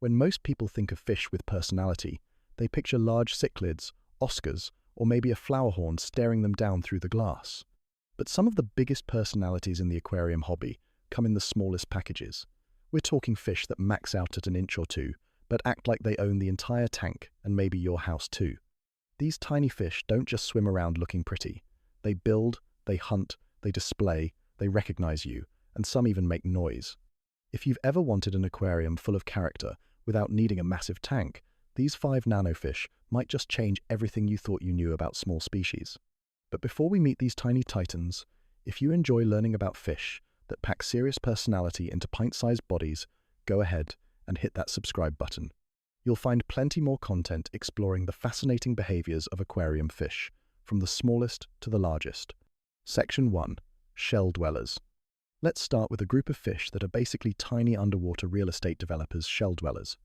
When most people think of fish with personality, they picture large cichlids, Oscars, or maybe a flowerhorn staring them down through the glass. But some of the biggest personalities in the aquarium hobby come in the smallest packages. We're talking fish that max out at an inch or two, but act like they own the entire tank and maybe your house too. These tiny fish don't just swim around looking pretty. They build, they hunt, they display, they recognize you, and some even make noise. If you've ever wanted an aquarium full of character without needing a massive tank, these 5 nanofish might just change everything you thought you knew about small species. But before we meet these tiny titans, if you enjoy learning about fish that pack serious personality into pint-sized bodies, go ahead and hit that subscribe button. You'll find plenty more content exploring the fascinating behaviors of aquarium fish, from the smallest to the largest. Section 1. Shell dwellers. Let's start with a group of fish that are basically tiny underwater real estate developers' shell dwellers.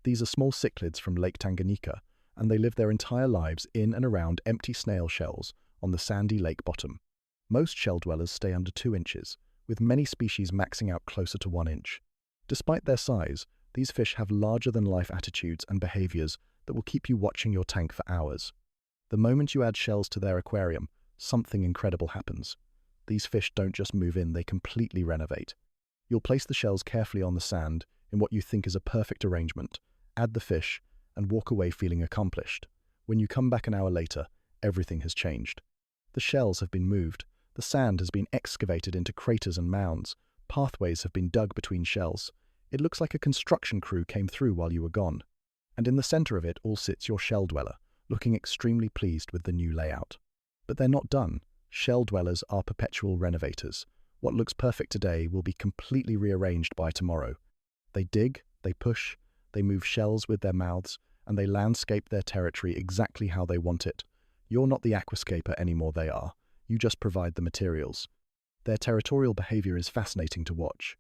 These are small cichlids from Lake Tanganyika, and they live their entire lives in and around empty snail shells on the sandy lake bottom. Most shell dwellers stay under 2 inches, with many species maxing out closer to 1 inch. Despite their size, these fish have larger-than-life attitudes and behaviors that will keep you watching your tank for hours. The moment you add shells to their aquarium, something incredible happens. These fish don't just move in, they completely renovate. You'll place the shells carefully on the sand in what you think is a perfect arrangement, add the fish, and walk away feeling accomplished. When you come back an hour later, everything has changed. The shells have been moved, the sand has been excavated into craters and mounds, pathways have been dug between shells. It looks like a construction crew came through while you were gone. And in the center of it all sits your shell dweller, looking extremely pleased with the new layout. But they're not done. Shell dwellers are perpetual renovators. What looks perfect today will be completely rearranged by tomorrow. They dig, they push, they move shells with their mouths, and they landscape their territory exactly how they want it. You're not the aquascaper anymore, they are. You just provide the materials. Their territorial behavior is fascinating to watch.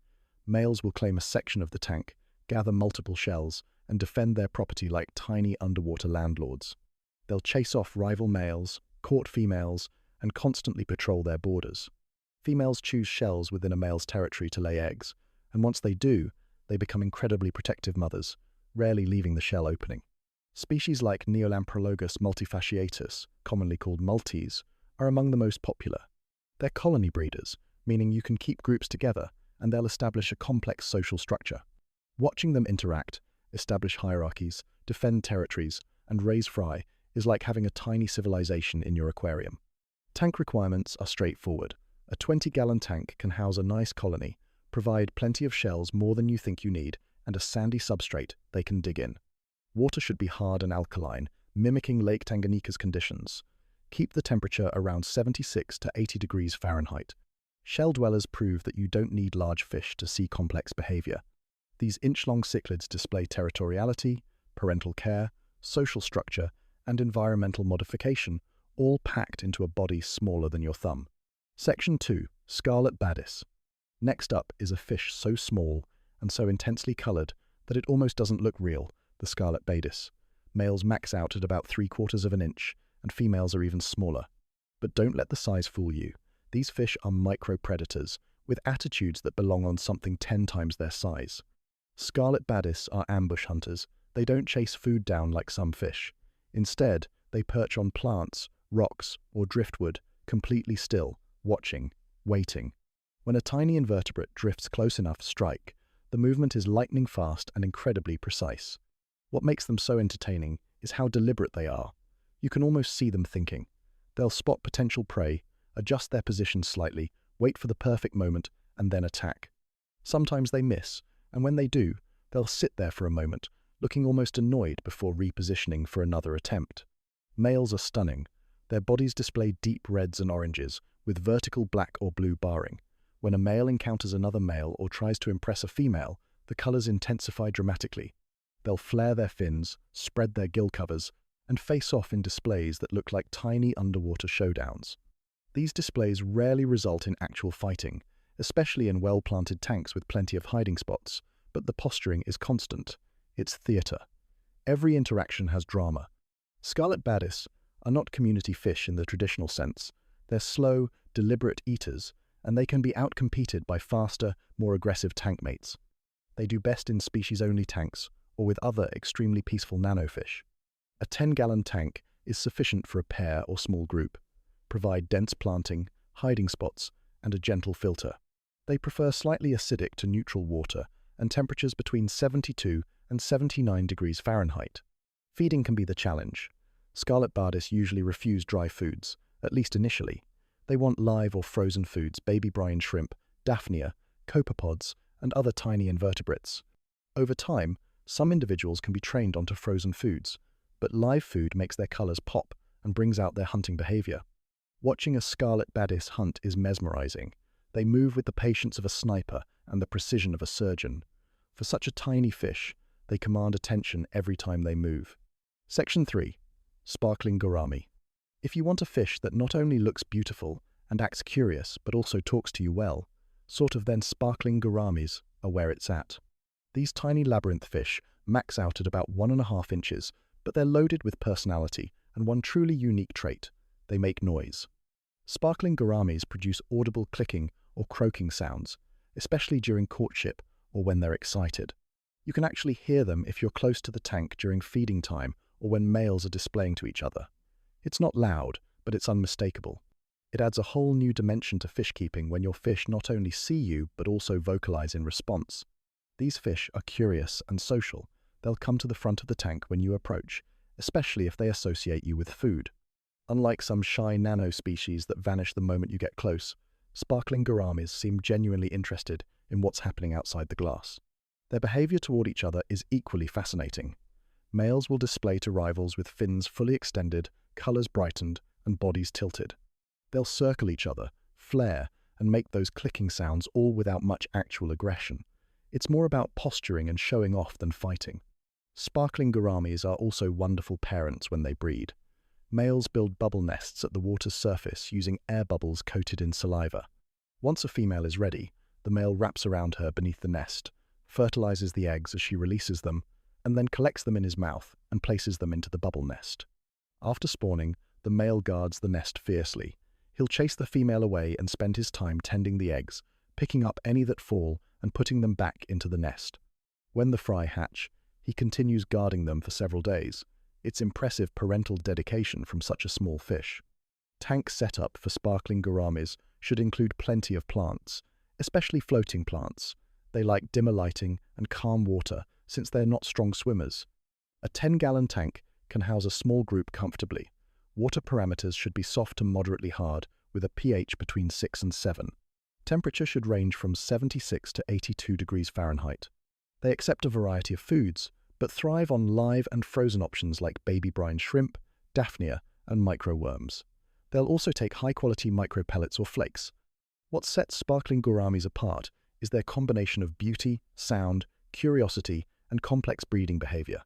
Males will claim a section of the tank, gather multiple shells, and defend their property like tiny underwater landlords. They'll chase off rival males, court females, and constantly patrol their borders. Females choose shells within a male's territory to lay eggs, and once they do, they become incredibly protective mothers, rarely leaving the shell opening. Species like Neolamprologus multifasciatus, commonly called multies, are among the most popular. They're colony breeders, meaning you can keep groups together, and they'll establish a complex social structure. Watching them interact, establish hierarchies, defend territories, and raise fry is like having a tiny civilization in your aquarium. Tank requirements are straightforward. A 20-gallon tank can house a nice colony, provide plenty of shells more than you think you need, and a sandy substrate they can dig in. Water should be hard and alkaline, mimicking Lake Tanganyika's conditions. Keep the temperature around 76 to 80 degrees Fahrenheit. Shell dwellers prove that you don't need large fish to see complex behavior. These inch-long cichlids display territoriality, parental care, social structure, and environmental modification, all packed into a body smaller than your thumb. Section 2. Scarlet Badis. Next up is a fish so small and so intensely colored that it almost doesn't look real, the Scarlet Badis. Males max out at about 3/4 of an inch, and females are even smaller. But don't let the size fool you. These fish are micro-predators, with attitudes that belong on something 10 times their size. Scarlet Badis are ambush hunters. They don't chase food down like some fish. Instead, they perch on plants, rocks, or driftwood, completely still, watching, waiting. When a tiny invertebrate drifts close enough to strike, the movement is lightning fast and incredibly precise. What makes them so entertaining is how deliberate they are. You can almost see them thinking. They'll spot potential prey, adjust their position slightly, wait for the perfect moment, and then attack. Sometimes they miss, and when they do, they'll sit there for a moment, looking almost annoyed before repositioning for another attempt. Males are stunning. Their bodies display deep reds and oranges, with vertical black or blue barring. When a male encounters another male or tries to impress a female, the colors intensify dramatically. They'll flare their fins, spread their gill covers, and face off in displays that look like tiny underwater showdowns. These displays rarely result in actual fighting, especially in well-planted tanks with plenty of hiding spots, but the posturing is constant. It's theater. Every interaction has drama. Scarlet Badis are not community fish in the traditional sense. They're slow, deliberate eaters, and they can be outcompeted by faster, more aggressive tank mates. They do best in species-only tanks or with other extremely peaceful nanofish. A 10-gallon tank is sufficient for a pair or small group. Provide dense planting, hiding spots, and a gentle filter. They prefer slightly acidic to neutral water and temperatures between 72 and 79 degrees Fahrenheit. Feeding can be the challenge. Scarlet Badis usually refuse dry foods, at least initially. They want live or frozen foods, baby brine shrimp, daphnia, copepods, and other tiny invertebrates. Over time, some individuals can be trained onto frozen foods, but live food makes their colors pop and brings out their hunting behavior. Watching a Scarlet Badis hunt is mesmerizing. They move with the patience of a sniper and the precision of a surgeon. For such a tiny fish, they command attention every time they move. Section 3. Sparkling Gourami. If you want a fish that not only looks beautiful and acts curious but also talks to you well, then sparkling gouramis are where it's at. These tiny labyrinth fish max out at about 1.5 inches, but they're loaded with personality and one truly unique trait: they make noise. Sparkling gouramis produce audible clicking or croaking sounds, especially during courtship or when they're excited. You can actually hear them if you're close to the tank during feeding time or when males are displaying to each other. It's not loud, but it's unmistakable. It adds a whole new dimension to fish keeping when your fish not only see you but also vocalize in response. These fish are curious and social. They'll come to the front of the tank when you approach, especially if they associate you with food. Unlike some shy nano species that vanish the moment you get close, sparkling gouramis seem genuinely interested in what's happening outside the glass. Their behavior toward each other is equally fascinating. Males will display to rivals with fins fully extended, colors brightened, and bodies tilted. They'll circle each other, flare, and make those clicking sounds all without much actual aggression. It's more about posturing and showing off than fighting. Sparkling gouramis are also wonderful parents when they breed. Males build bubble nests at the water's surface using air bubbles coated in saliva. Once a female is ready, the male wraps around her beneath the nest, fertilizes the eggs as she releases them, and then collects them in his mouth and places them into the bubble nest. After spawning, the male guards the nest fiercely. He'll chase the female away and spend his time tending the eggs, picking up any that fall and putting them back into the nest. When the fry hatch, he continues guarding them for several days. It's impressive parental dedication from such a small fish. Tank setup for sparkling gouramis should include plenty of plants, especially floating plants. They like dimmer lighting and calm water since they're not strong swimmers. A 10-gallon tank can house a small group comfortably. Water parameters should be soft to moderately hard with a pH between 6 and 7. Temperature should range from 76 to 82 degrees Fahrenheit. They accept a variety of foods, but thrive on live and frozen options like baby brine shrimp, daphnia, and microworms. They'll also take high-quality micropellets or flakes. What sets sparkling gouramis apart is their combination of beauty, sound, curiosity, and complex breeding behavior.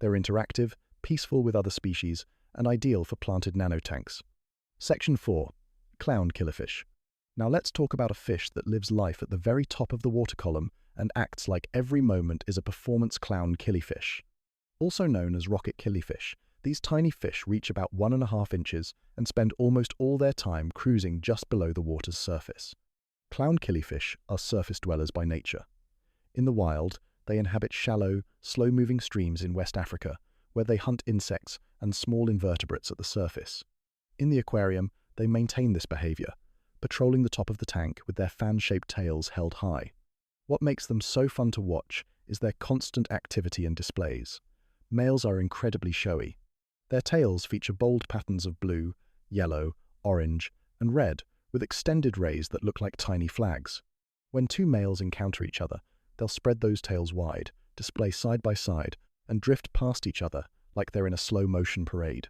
They're interactive, peaceful with other species, and ideal for planted nanotanks. Section 4. Clown Killifish. Now let's talk about a fish that lives life at the very top of the water column and acts like every moment is a performance clown killifish. Also known as rocket killifish, these tiny fish reach about 1.5 inches and spend almost all their time cruising just below the water's surface. Clown killifish are surface dwellers by nature. In the wild, they inhabit shallow, slow-moving streams in West Africa, where they hunt insects and small invertebrates at the surface. In the aquarium, they maintain this behavior, patrolling the top of the tank with their fan-shaped tails held high. What makes them so fun to watch is their constant activity and displays. Males are incredibly showy. Their tails feature bold patterns of blue, yellow, orange, and red, with extended rays that look like tiny flags. When two males encounter each other, they'll spread those tails wide, display side by side, and drift past each other like they're in a slow-motion parade.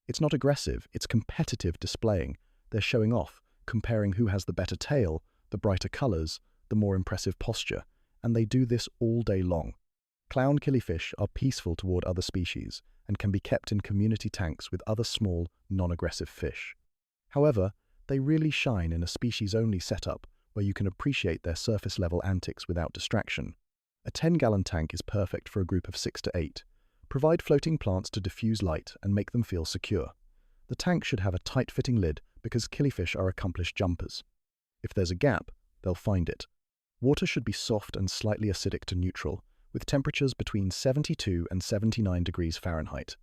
It's not aggressive, it's competitive displaying. They're showing off, comparing who has the better tail, the brighter colors, the more impressive posture, and they do this all day long. Clown killifish are peaceful toward other species and can be kept in community tanks with other small, non-aggressive fish. However, they really shine in a species-only setup where you can appreciate their surface-level antics without distraction. A 10-gallon tank is perfect for a group of 6 to 8. Provide floating plants to diffuse light and make them feel secure. The tank should have a tight-fitting lid because killifish are accomplished jumpers. If there's a gap, they'll find it. Water should be soft and slightly acidic to neutral, with temperatures between 72 and 79 degrees Fahrenheit.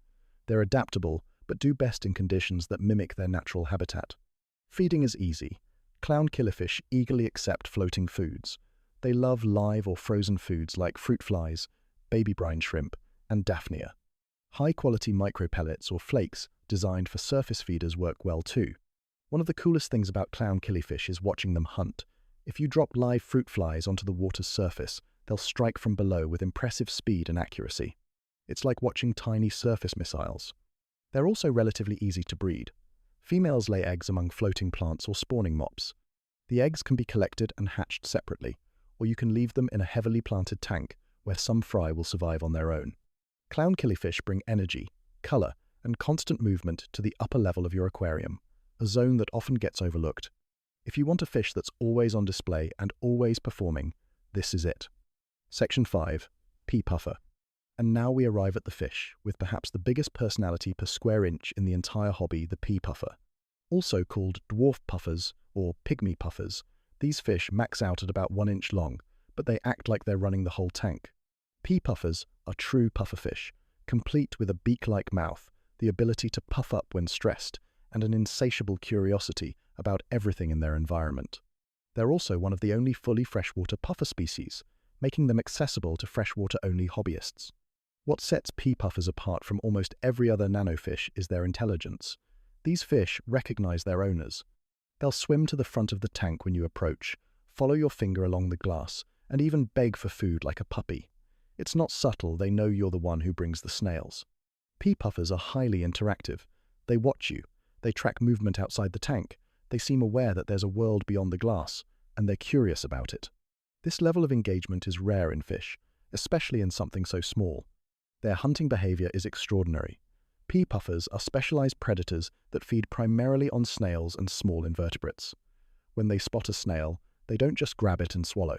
They're adaptable, but do best in conditions that mimic their natural habitat. Feeding is easy. Clown killifish eagerly accept floating foods. They love live or frozen foods like fruit flies, baby brine shrimp, and daphnia. High-quality micropellets or flakes designed for surface feeders work well too. One of the coolest things about clown killifish is watching them hunt. If you drop live fruit flies onto the water's surface, they'll strike from below with impressive speed and accuracy. It's like watching tiny surface missiles. They're also relatively easy to breed. Females lay eggs among floating plants or spawning mops. The eggs can be collected and hatched separately, or you can leave them in a heavily planted tank where some fry will survive on their own. Clown killifish bring energy, color, and constant movement to the upper level of your aquarium, a zone that often gets overlooked. If you want a fish that's always on display and always performing, this is it. Section 5. Pea Puffer. And now we arrive at the fish, with perhaps the biggest personality per square inch in the entire hobby, the pea puffer. Also called dwarf puffers or pygmy puffers, these fish max out at about 1 inch long, but they act like they're running the whole tank. Pea puffers are true pufferfish, complete with a beak-like mouth, the ability to puff up when stressed, and an insatiable curiosity about everything in their environment. They're also one of the only fully freshwater puffer species, making them accessible to freshwater-only hobbyists. What sets pea puffers apart from almost every other nanofish is their intelligence. These fish recognize their owners. They'll swim to the front of the tank when you approach, follow your finger along the glass, and even beg for food like a puppy. It's not subtle, they know you're the one who brings the snails. Pea puffers are highly interactive. They watch you, they track movement outside the tank, they seem aware that there's a world beyond the glass, and they're curious about it. This level of engagement is rare in fish, especially in something so small. Their hunting behavior is extraordinary. Pea puffers are specialized predators that feed primarily on snails and small invertebrates. When they spot a snail, they don't just grab it and swallow.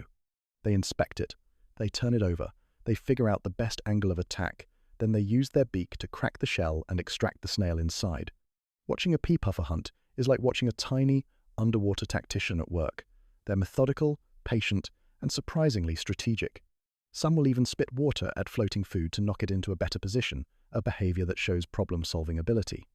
They inspect it, they turn it over, they figure out the best angle of attack, then they use their beak to crack the shell and extract the snail inside. Watching a pea puffer hunt is like watching a tiny, underwater tactician at work. They're methodical, patient, and surprisingly strategic. Some will even spit water at floating food to knock it into a better position, a behavior that shows problem-solving ability.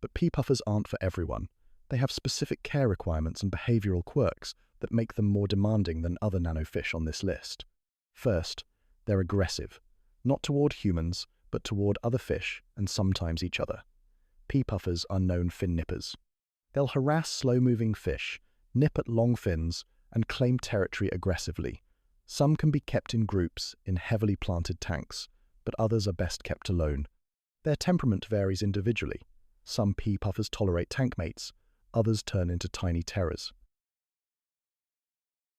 But pea puffers aren't for everyone. They have specific care requirements and behavioral quirks that make them more demanding than other nanofish on this list. First, they're aggressive, not toward humans, but toward other fish and sometimes each other. Pea puffers are known fin nippers. They'll harass slow-moving fish, nip at long fins, and claim territory aggressively. Some can be kept in groups in heavily planted tanks, but others are best kept alone. Their temperament varies individually. Some pea puffers tolerate tank mates, others turn into tiny terrors.